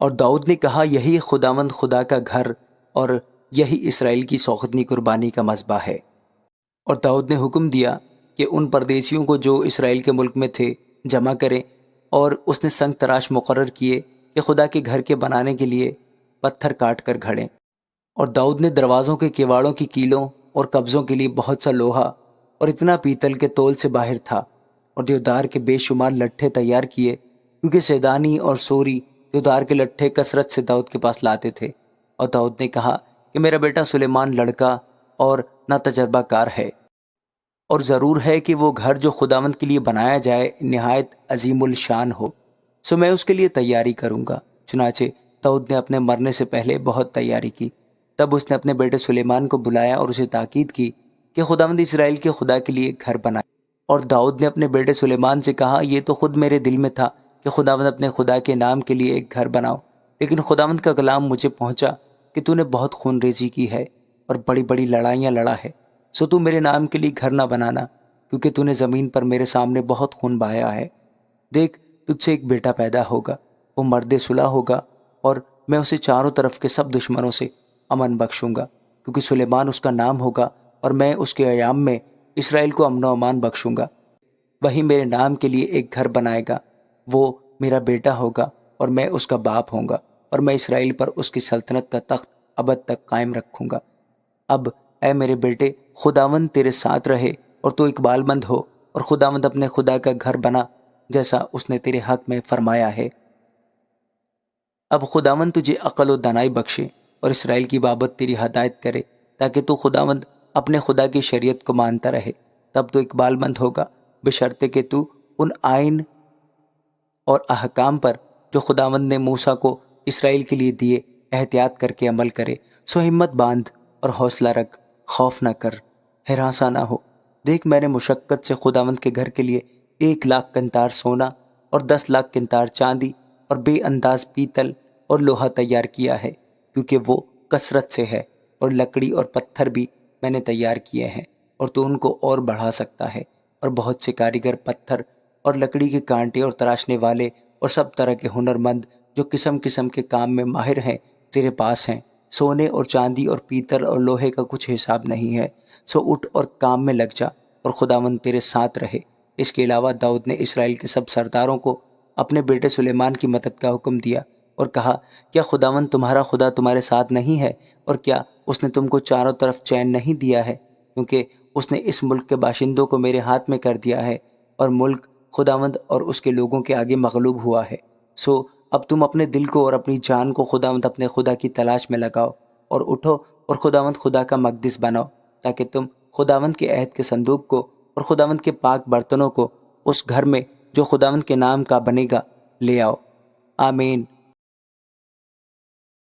اور داؤد نے کہا یہی خداوند خدا کا گھر اور یہی اسرائیل کی سوختنی قربانی کا مذبح ہے۔ اور داؤد نے حکم دیا کہ ان پردیسیوں کو جو اسرائیل کے ملک میں تھے جمع کریں، اور اس نے سنگ تراش مقرر کیے کہ خدا کے گھر کے بنانے کے لیے پتھر کاٹ کر گھڑیں۔ اور داؤد نے دروازوں کے کیواڑوں کی کیلوں اور قبضوں کے لیے بہت سا لوہا اور اتنا پیتل کے تول سے باہر تھا، اور دیودار کے بے شمار لٹھے تیار کیے، کیونکہ سیدانی اور سوری دیودار کے لٹھے کثرت سے داؤد کے پاس لاتے تھے۔ اور داؤد نے کہا کہ میرا بیٹا سلیمان لڑکا اور نا تجربہ کار ہے، اور ضرور ہے کہ وہ گھر جو خداوند کے لیے بنایا جائے نہایت عظیم الشان ہو، سو میں اس کے لیے تیاری کروں گا۔ چنانچہ داؤد نے اپنے مرنے سے پہلے بہت تیاری کی۔ تب اس نے اپنے بیٹے سلیمان کو بلایا اور اسے تاکید کی کہ خداوند اسرائیل کے خدا کے لیے ایک گھر بنائے۔ اور داؤد نے اپنے بیٹے سلیمان سے کہا یہ تو خود میرے دل میں تھا کہ خداوند اپنے خدا کے نام کے لیے ایک گھر بناؤ، لیکن خداوند کا کلام مجھے پہنچا کہ تو نے بہت خون ریزی کی ہے اور بڑی بڑی لڑائیاں لڑا ہے، سو تو میرے نام کے لیے گھر نہ بنانا، کیونکہ تو نے زمین پر میرے سامنے بہت خون بہایا ہے۔ دیکھ تجھ سے ایک بیٹا پیدا ہوگا، وہ مرد صلح ہوگا، اور میں اسے چاروں طرف کے سب دشمنوں سے امن بخشوں گا، کیونکہ سلیمان اس کا نام ہوگا، اور میں اس کے ایام میں اسرائیل کو امن و امان بخشوں گا۔ وہی میرے نام کے لیے ایک گھر بنائے گا، وہ میرا بیٹا ہوگا اور میں اس کا باپ ہوں گا، اور میں اسرائیل پر اس کی سلطنت کا تخت ابد تک قائم رکھوں گا۔ اب اے میرے بیٹے، خداوند تیرے ساتھ رہے اور تو اقبال مند ہو، اور خداوند اپنے خدا کا گھر بنا جیسا اس نے تیرے حق میں فرمایا ہے۔ اب خداوند تجھے عقل و دانائی بخشے اور اسرائیل کی بابت تیری ہدایت کرے، تاکہ تو خداوند اپنے خدا کی شریعت کو مانتا رہے، تب تو اقبال مند ہوگا، بشرطے کہ تو ان آئین اور احکام پر جو خداوند نے موسیٰ کو اسرائیل کے لیے دیے احتیاط کر کے عمل کرے۔ سو ہمت باندھ اور حوصلہ رکھ، خوف نہ کر، ہراساں نہ ہو۔ دیکھ میں نے مشقت سے خداوند کے گھر کے لیے 1,00,000 قنتار سونا اور 10,00,000 قنتار چاندی اور بے انداز پیتل اور لوہا تیار کیا ہے، کیونکہ وہ کثرت سے ہے، اور لکڑی اور پتھر بھی میں نے تیار کیے ہیں، اور تو ان کو اور بڑھا سکتا ہے۔ اور بہت سے کاریگر پتھر اور لکڑی کے کانٹے اور تراشنے والے اور سب طرح کے ہنر مند جو قسم قسم کے کام میں ماہر ہیں تیرے پاس ہیں۔ سونے اور چاندی اور پیتل اور لوہے کا کچھ حساب نہیں ہے، سو اٹھ اور کام میں لگ جا، اور خداوند تیرے ساتھ رہے۔ اس کے علاوہ داؤد نے اسرائیل کے سب سرداروں کو اپنے بیٹے سلیمان کی مدد کا حکم دیا اور کہا کیا خداوند تمہارا خدا تمہارے ساتھ نہیں ہے؟ اور کیا اس نے تم کو چاروں طرف چین نہیں دیا ہے؟ کیونکہ اس نے اس ملک کے باشندوں کو میرے ہاتھ میں کر دیا ہے، اور ملک خداوند اور اس کے لوگوں کے آگے مغلوب ہوا ہے۔ سو اب تم اپنے دل کو اور اپنی جان کو خداوند اپنے خدا کی تلاش میں لگاؤ، اور اٹھو اور خداوند خدا کا مقدس بناؤ، تاکہ تم خداوند کے عہد کے صندوق کو اور خداوند کے پاک برتنوں کو اس گھر میں جو خداوند کے نام کا بنے گا لے آؤ۔ آمین۔